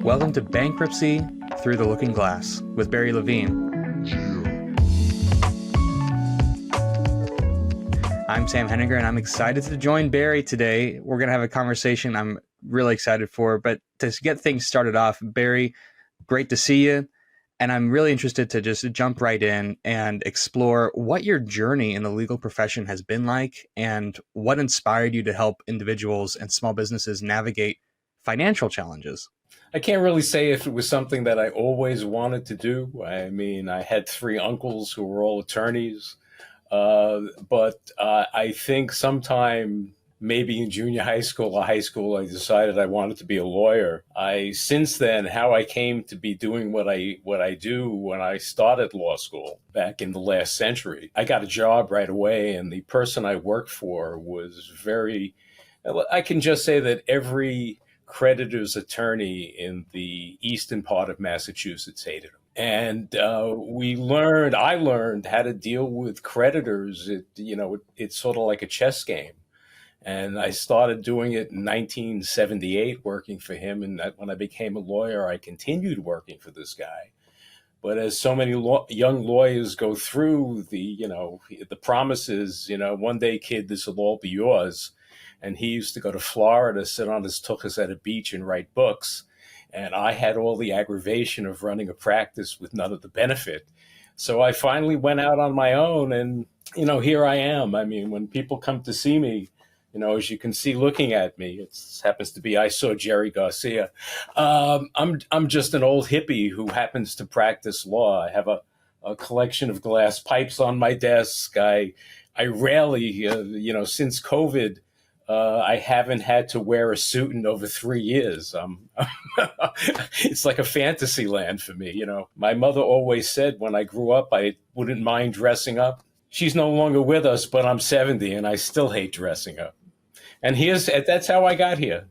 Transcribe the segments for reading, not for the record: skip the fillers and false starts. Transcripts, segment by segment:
Welcome to Bankruptcy Through the Looking Glass with Barry Levine. I'm Sam Henniger, and I'm excited to join Barry today. We're going to have a conversation I'm really excited for. But to get things started off, Barry, great to see you. And I'm really interested to just jump right in and explore what your journey in the legal profession has been like and what inspired you to help individuals and small businesses navigate financial challenges. I can't really say if it was something that I always wanted to do. I mean, I had three uncles who were all attorneys. But I think sometime maybe in junior high school or high school, I decided I wanted to be a lawyer. Since then, how I came to be doing what I do when I started law school back in the last century, I got a job right away, and the person I worked for was I can just say that every creditor's attorney in the eastern part of Massachusetts hated him. And I learned how to deal with creditors. It's sort of like a chess game. And I started doing it in 1978, working for him. And when I became a lawyer, I continued working for this guy. But as so many young lawyers go through the promises, one day, kid, this will all be yours. And he used to go to Florida, sit on his tuchus at a beach and write books. And I had all the aggravation of running a practice with none of the benefit. So I finally went out on my own, and, here I am. I mean, when people come to see me, as you can see looking at me, it happens to be, I saw Jerry Garcia. I'm just an old hippie who happens to practice law. I have a collection of glass pipes on my desk. I rarely, since COVID, I haven't had to wear a suit in over 3 years. It's like a fantasy land for me. My mother always said when I grew up, I wouldn't mind dressing up. She's no longer with us, but I'm 70 and I still hate dressing up. And that's how I got here,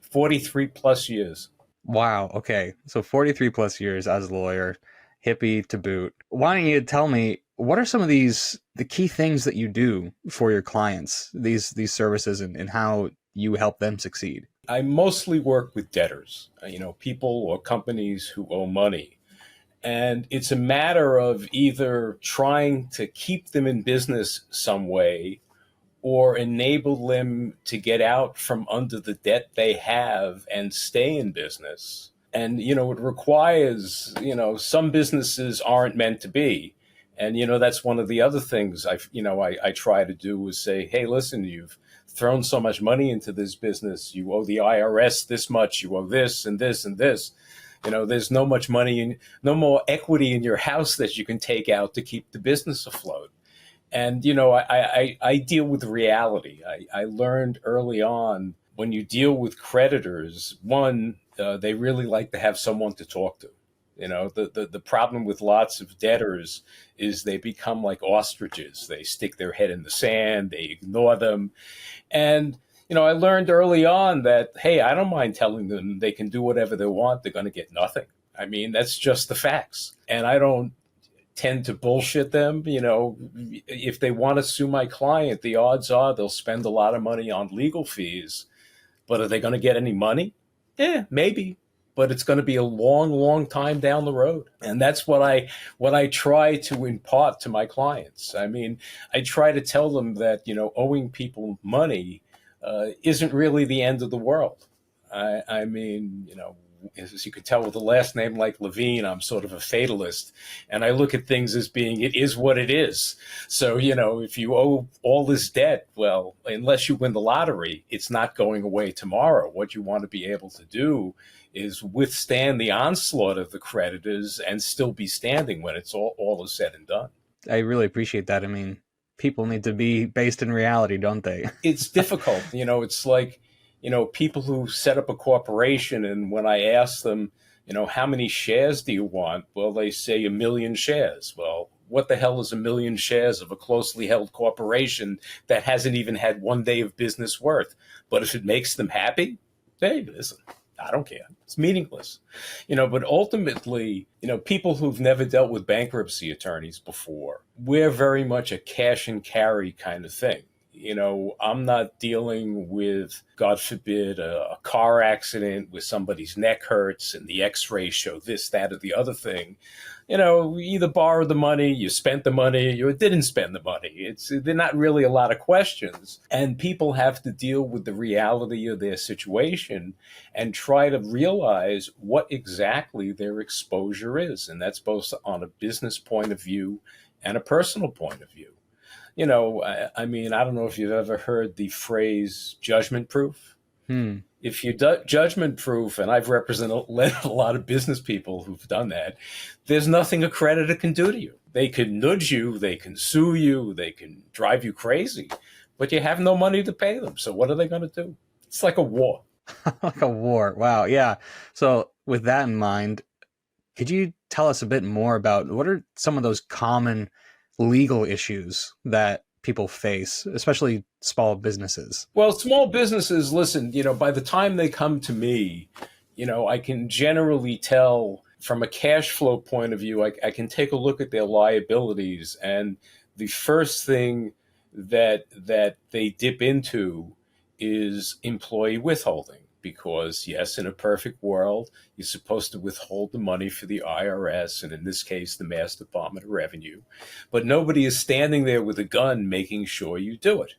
43 plus years. Wow. Okay. So 43 plus years as a lawyer, hippie to boot. Why don't you tell me, what are some of the key things that you do for your clients, these services, and how you help them succeed? I mostly work with debtors, people or companies who owe money. And it's a matter of either trying to keep them in business some way or enable them to get out from under the debt they have and stay in business. And, it requires, some businesses aren't meant to be. And, that's one of the other things I try to do is say, hey, listen, you've thrown so much money into this business. You owe the IRS this much. You owe this and this and this. There's no much money, no more equity in your house that you can take out to keep the business afloat. And, I deal with reality. I learned early on when you deal with creditors, one, they really like to have someone to talk to. The problem with lots of debtors is they become like ostriches. They stick their head in the sand, they ignore them. And, I learned early on that, hey, I don't mind telling them they can do whatever they want. They're going to get nothing. I mean, that's just the facts. And I don't tend to bullshit them. If they want to sue my client, the odds are they'll spend a lot of money on legal fees. But are they going to get any money? Yeah, maybe. But it's going to be a long, long time down the road. And that's what I try to impart to my clients. I mean, I try to tell them that, owing people money isn't really the end of the world. I mean, as you can tell with the last name like Levine, I'm sort of a fatalist. And I look at things as being, it is what it is. So, if you owe all this debt, well, unless you win the lottery, it's not going away tomorrow. What you want to be able to do is withstand the onslaught of the creditors and still be standing when it's all is said and done. I really appreciate that. I mean, people need to be based in reality, don't they? It's difficult. It's like, people who set up a corporation, and when I ask them, how many shares do you want? Well, they say 1 million shares. Well, what the hell is 1 million shares of a closely held corporation that hasn't even had one day of business worth? But if it makes them happy, hey, listen, I don't care. It's meaningless. But ultimately, people who've never dealt with bankruptcy attorneys before, we're very much a cash and carry kind of thing. I'm not dealing with, God forbid, a car accident where somebody's neck hurts and the x-rays show this, that, or the other thing. You either borrowed the money, you spent the money, you didn't spend the money. They're not really a lot of questions. And people have to deal with the reality of their situation and try to realize what exactly their exposure is. And that's both on a business point of view and a personal point of view. I don't know if you've ever heard the phrase judgment proof. Hmm. If you're judgment proof, and I've led a lot of business people who've done that, there's nothing a creditor can do to you. They can nudge you, they can sue you, they can drive you crazy, but you have no money to pay them. So what are they going to do? It's like a war. Like a war. Wow. Yeah. So with that in mind, could you tell us a bit more about what are some of those common legal issues that people face, especially small businesses? Well, small businesses, listen, by the time they come to me, I can generally tell from a cash flow point of view, I can take a look at their liabilities. And the first thing that they dip into is employee withholding. Because, yes, in a perfect world, you're supposed to withhold the money for the IRS, and in this case, the Mass Department of Revenue. But nobody is standing there with a gun making sure you do it.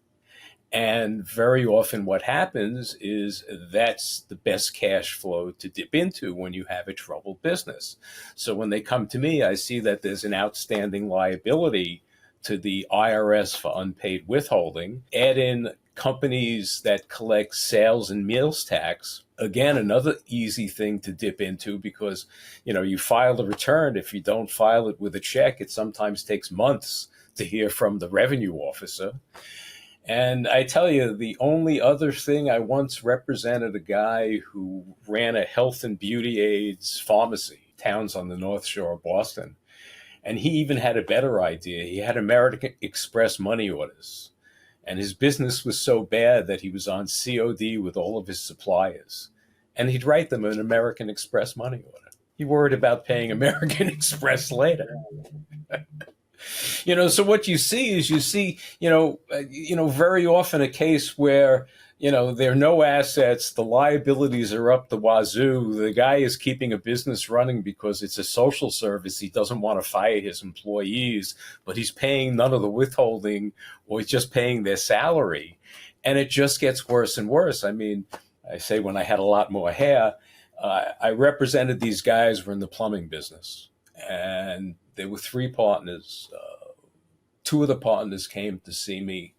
And very often what happens is that's the best cash flow to dip into when you have a troubled business. So when they come to me, I see that there's an outstanding liability to the IRS for unpaid withholding. Add in companies that collect sales and meals tax. Again, another easy thing to dip into because, you file the return. If you don't file it with a check, it sometimes takes months to hear from the revenue officer. And I tell you, the only other thing, I once represented a guy who ran a health and beauty aids pharmacy, towns on the North Shore of Boston. And he even had a better idea. He had American Express money orders. And his business was so bad that he was on COD with all of his suppliers. And he'd write them an American Express money order. He worried about paying American Express later. So what you see, very often a case where, there are no assets, the liabilities are up the wazoo. The guy is keeping a business running because it's a social service. He doesn't want to fire his employees, but he's paying none of the withholding, or he's just paying their salary. And it just gets worse and worse. I mean, I say when I had a lot more hair, I represented these guys who were in the plumbing business. And there were three partners. Two of the partners came to see me.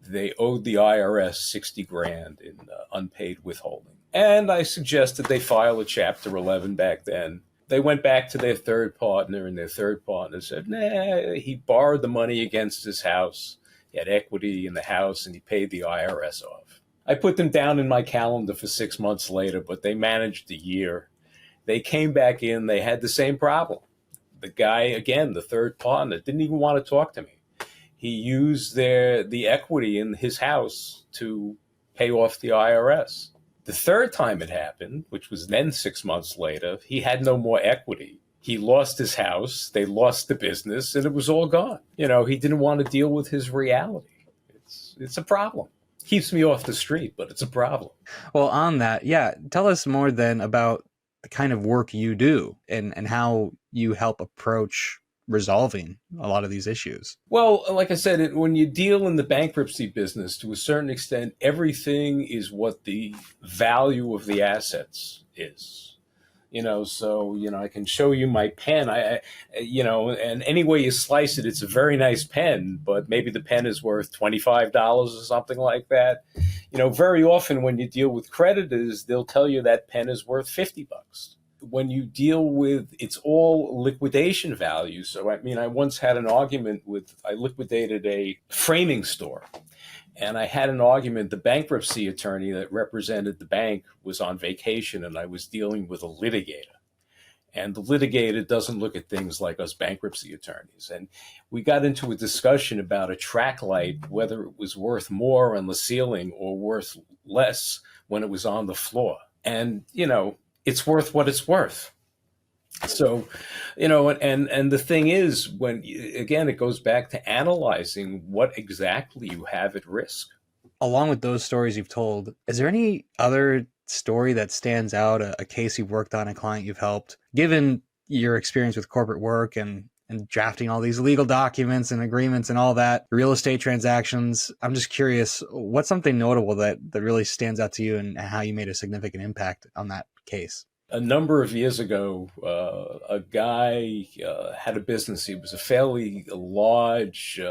They owed the IRS 60 grand in unpaid withholding. And I suggested they file a Chapter 11 back then. They went back to their third partner, and their third partner said, nah, he borrowed the money against his house. He had equity in the house, and he paid the IRS off. I put them down in my calendar for 6 months later, but they managed a year. They came back in. They had the same problem. The guy, again, the third partner, didn't even want to talk to me. He used the equity in his house to pay off the IRS. The third time it happened, which was then 6 months later, he had no more equity. He lost his house, they lost the business, and it was all gone. He didn't want to deal with his reality. It's a problem. Keeps me off the street, but it's a problem. Well, on that, yeah, tell us more then about the kind of work you do and how you help approach resolving a lot of these issues. Well, like I said, when you deal in the bankruptcy business, to a certain extent, everything is what the value of the assets is. I can show you my pen. And any way you slice it, it's a very nice pen, but maybe the pen is worth $25 or something like that. Very often when you deal with creditors, they'll tell you that pen is worth $50. When you deal with, it's all liquidation value. So, I once had an argument I liquidated a framing store. And I had an argument. The bankruptcy attorney that represented the bank was on vacation, and I was dealing with a litigator. And the litigator doesn't look at things like us bankruptcy attorneys. And we got into a discussion about a track light, whether it was worth more on the ceiling or worth less when it was on the floor. And, it's worth what it's worth. So, and the thing is, when again, it goes back to analyzing what exactly you have at risk. Along with those stories you've told, is there any other story that stands out, a case you've worked on, a client you've helped, given your experience with corporate work and drafting all these legal documents and agreements and all that, real estate transactions? I'm just curious, what's something notable that really stands out to you and how you made a significant impact on that case? A number of years ago, a guy had a business. He was a fairly large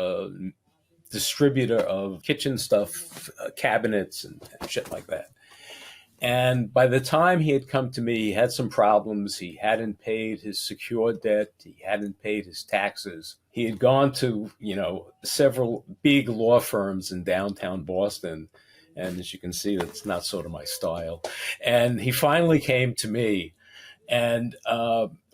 distributor of kitchen stuff, cabinets, and shit like that. And by the time he had come to me, he had some problems. He hadn't paid his secured debt. He hadn't paid his taxes. He had gone to, several big law firms in downtown Boston. And as you can see, that's not sort of my style. And he finally came to me, and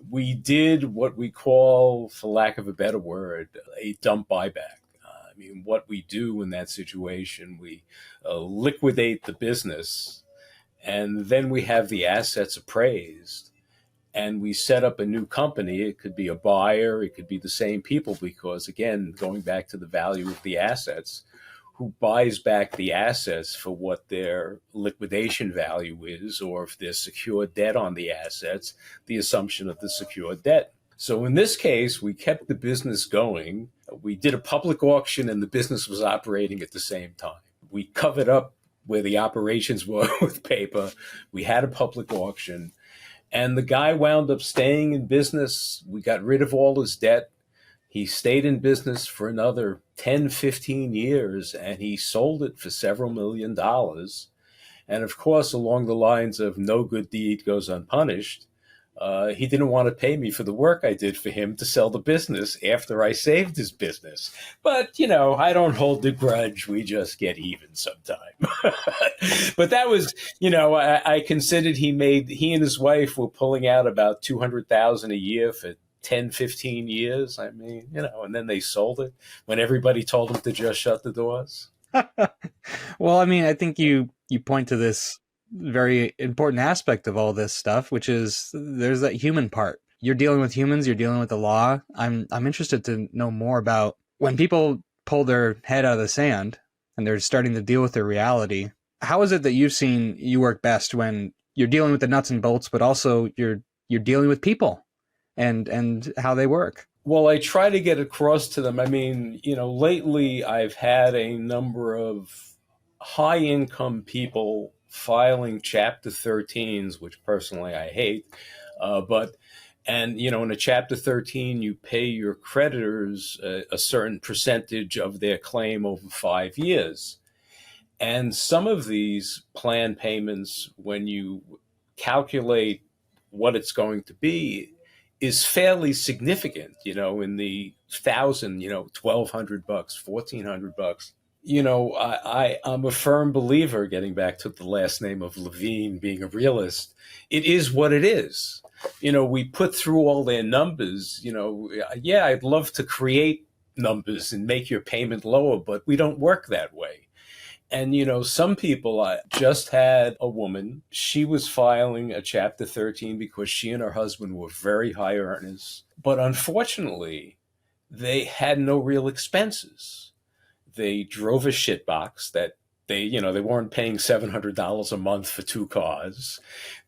we did what we call, for lack of a better word, a dump buyback. I mean, what we do in that situation, we liquidate the business, and then we have the assets appraised, and we set up a new company. It could be a buyer, it could be the same people, because again, going back to the value of the assets, who buys back the assets for what their liquidation value is, or if there's secured debt on the assets, the assumption of the secured debt. So in this case, we kept the business going. We did a public auction, and the business was operating at the same time. We covered up where the operations were with paper. We had a public auction, and the guy wound up staying in business. We got rid of all his debt. He stayed in business for another 10, 15 years, and he sold it for several $1,000,000. And of course, along the lines of no good deed goes unpunished, he didn't want to pay me for the work I did for him to sell the business after I saved his business. But, I don't hold the grudge. We just get even sometime. But that was, I considered he and his wife were pulling out about 200,000 a year for 10, 15 years. I mean, and then they sold it when everybody told them to just shut the doors. Well, I mean, I think you point to this very important aspect of all this stuff, which is there's that human part. You're dealing with humans, you're dealing with the law. I'm interested to know more about when people pull their head out of the sand and they're starting to deal with their reality. How is it that you've seen you work best when you're dealing with the nuts and bolts, but also you're dealing with people and how they work? Well, I try to get across to them. I mean, lately I've had a number of high income people filing Chapter 13s, which personally I hate. But, and, in a Chapter 13, you pay your creditors a certain percentage of their claim over 5 years. And some of these plan payments, when you calculate what it's going to be, is fairly significant, in the thousand, 1,200 bucks, 1,400 bucks. I'm a firm believer, getting back to the last name of Levine, being a realist, it is what it is. We put through all their numbers, yeah, I'd love to create numbers and make your payment lower, but we don't work that way. And, some people, I just had a woman, she was filing a Chapter 13 because she and her husband were very high earners. But unfortunately, they had no real expenses. They drove a shitbox that they weren't paying $700 a month for two cars.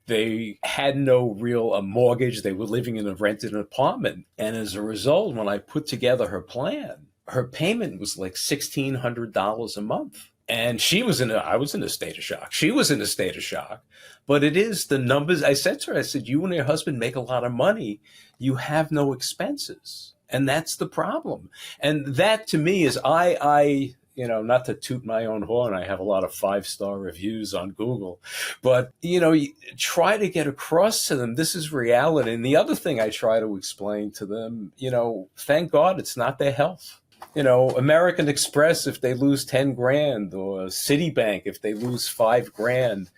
They had no real mortgage. They were living in a rented apartment. And as a result, when I put together her plan, her payment was like $1,600 a month. And I was in a state of shock. She was in a state of shock. But it is the numbers. I said to her, I said, you and your husband make a lot of money. You have no expenses. And that's the problem. And that to me is, not to toot my own horn, I have a lot of 5-star reviews on Google, but, you try to get across to them, this is reality. And the other thing I try to explain to them, thank God it's not their health. American Express, if they lose 10 grand, or Citibank, if they lose 5 grand,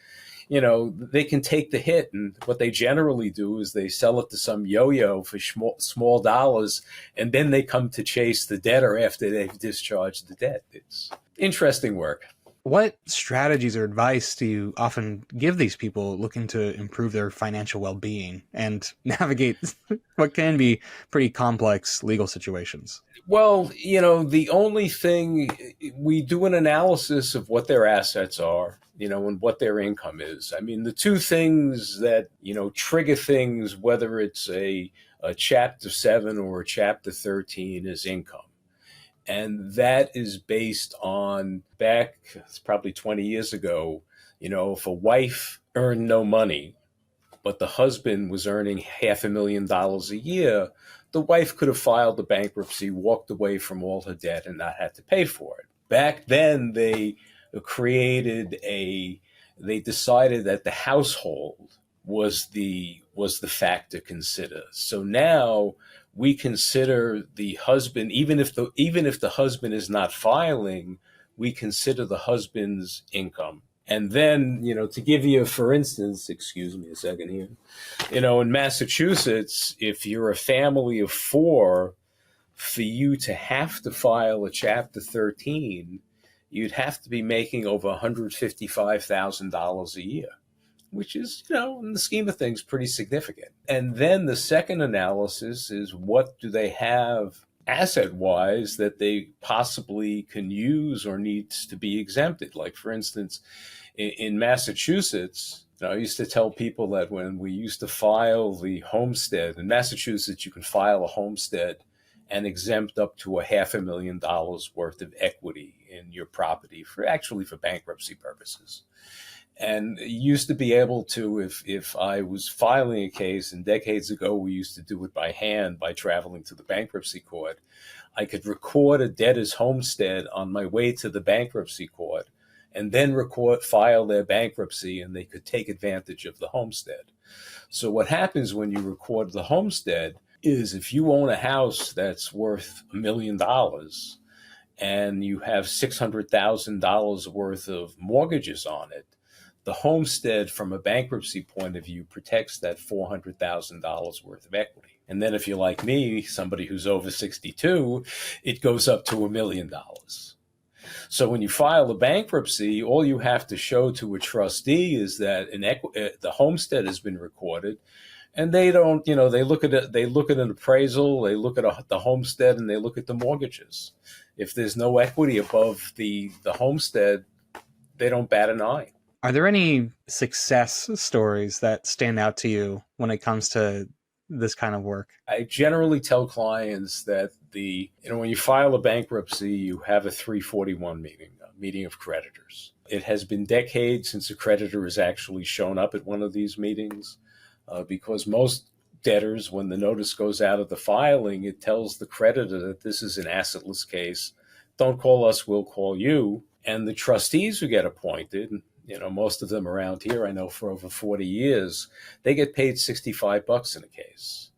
they can take the hit. And what they generally do is they sell it to some yo-yo for small dollars, and then they come to chase the debtor after they've discharged the debt. It's interesting work. What strategies or advice do you often give these people looking to improve their financial well-being and navigate what can be pretty complex legal situations? Well, the only thing we do an analysis of what their assets are, and what their income is. I mean, the two things that, trigger things, whether it's a Chapter 7 or a Chapter 13, is income. And that is based on back, it's probably 20 years ago, if a wife earned no money, but the husband was earning $500,000 a year, the wife could have filed the bankruptcy, walked away from all her debt, and not had to pay for it. Back then, they decided that the household was the fact to consider. So now we consider the husband, even if the husband is not filing, we consider the husband's income. And then, to give you, for instance, excuse me a second here, in Massachusetts, if you're a family of four, for you to have to file a Chapter 13, you'd have to be making over $155,000 a year, which is, in the scheme of things, pretty significant. And then the second analysis is, what do they have asset wise that they possibly can use or needs to be exempted? Like, for instance, in Massachusetts, I used to tell people that when we used to file the homestead in Massachusetts, you can file a homestead and exempt up to $500,000 worth of equity in your property for bankruptcy purposes. And used to be able to, if I was filing a case, and decades ago we used to do it by hand by traveling to the bankruptcy court, I could record a debtor's homestead on my way to the bankruptcy court, and then file their bankruptcy, and they could take advantage of the homestead. So what happens when you record the homestead is, if you own a house that's worth $1 million and you have $600,000 worth of mortgages on it, the homestead, from a bankruptcy point of view, protects that $400,000 worth of equity. And then if you're like me, somebody who's over 62, it goes up to $1 million. So when you file a bankruptcy, all you have to show to a trustee is that the homestead has been recorded, and they don't, they look at it, they look at an appraisal, they look at the homestead, and they look at the mortgages. If there's no equity above the homestead, they don't bat an eye. Are there any success stories that stand out to you when it comes to this kind of work? I generally tell clients that when you file a bankruptcy, you have a 341 meeting, a meeting of creditors. It has been decades since a creditor has actually shown up at one of these meetings, because most debtors, when the notice goes out of the filing, it tells the creditor that this is an assetless case. Don't call us, we'll call you. And the trustees who get appointed, most of them around here, I know for over 40 years, they get paid $65 in a case.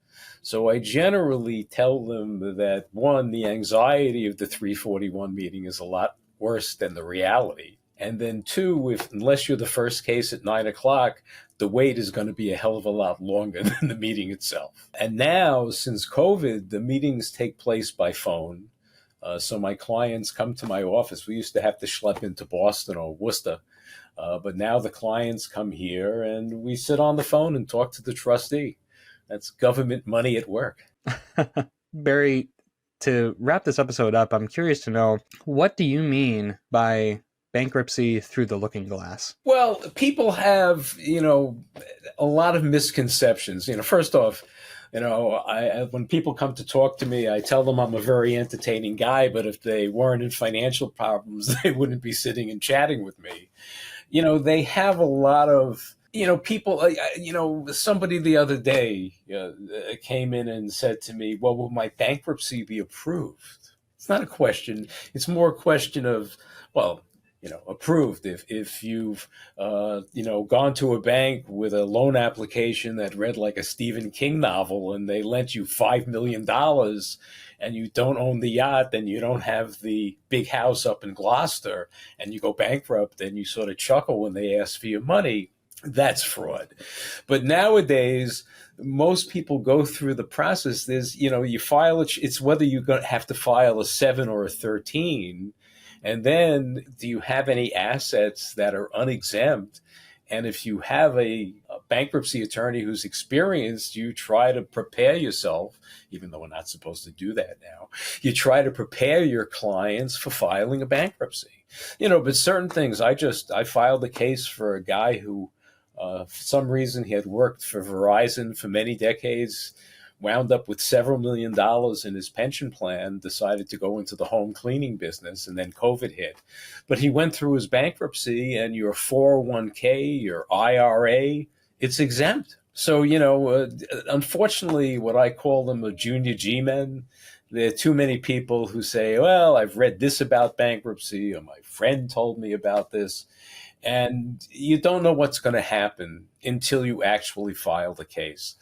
So I generally tell them that, one, the anxiety of the 341 meeting is a lot worse than the reality. And then two, unless you're the first case at 9 o'clock, the wait is going to be a hell of a lot longer than the meeting itself. And now, since COVID, the meetings take place by phone. So my clients come to my office. We used to have to schlep into Boston or Worcester. But now the clients come here, and we sit on the phone and talk to the trustee. That's government money at work. Barry, to wrap this episode up, I'm curious to know, what do you mean by bankruptcy through the looking glass? Well, people have, a lot of misconceptions. First off, when people come to talk to me, I tell them I'm a very entertaining guy, but if they weren't in financial problems, they wouldn't be sitting and chatting with me. They have a lot of, people, somebody the other day came in and said to me, well, will my bankruptcy be approved? It's not a question. It's more a question of, well, approved. If you've, gone to a bank with a loan application that read like a Stephen King novel, and they lent you $5 million, and you don't own the yacht, then you don't have the big house up in Gloucester, and you go bankrupt, and you sort of chuckle when they ask for your money, that's fraud. But nowadays, most people go through the process. There's, you file it. It's whether you're going to have to file a 7 or a 13. And then, do you have any assets that are unexempt? And if you have a bankruptcy attorney who's experienced, you try to prepare yourself, even though we're not supposed to do that now. You try to prepare your clients for filing a bankruptcy. But certain things, I filed a case for a guy who, for some reason, he had worked for Verizon for many decades, wound up with several $1,000,000 in his pension plan, decided to go into the home cleaning business, and then COVID hit. But he went through his bankruptcy, and your 401k, your IRA, it's exempt. So, unfortunately, what I call them are junior G-men. There are too many people who say, well, I've read this about bankruptcy, or my friend told me about this. And you don't know what's going to happen until you actually file the case.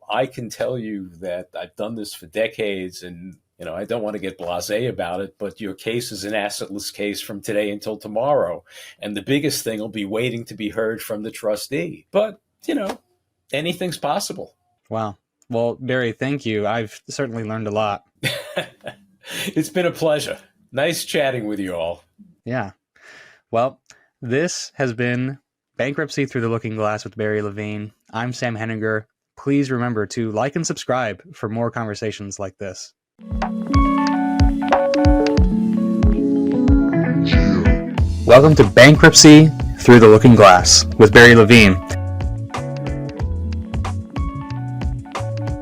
I can tell you that I've done this for decades, and I don't want to get blasé about it, but your case is an assetless case from today until tomorrow. And the biggest thing will be waiting to be heard from the trustee. But, anything's possible. Wow. Well, Barry, thank you. I've certainly learned a lot. It's been a pleasure. Nice chatting with you all. Yeah. Well, this has been Bankruptcy Through the Looking Glass with Barry Levine. I'm Sam Henninger. Please remember to like and subscribe for more conversations like this. Welcome to Bankruptcy Through the Looking Glass with Barry Levine.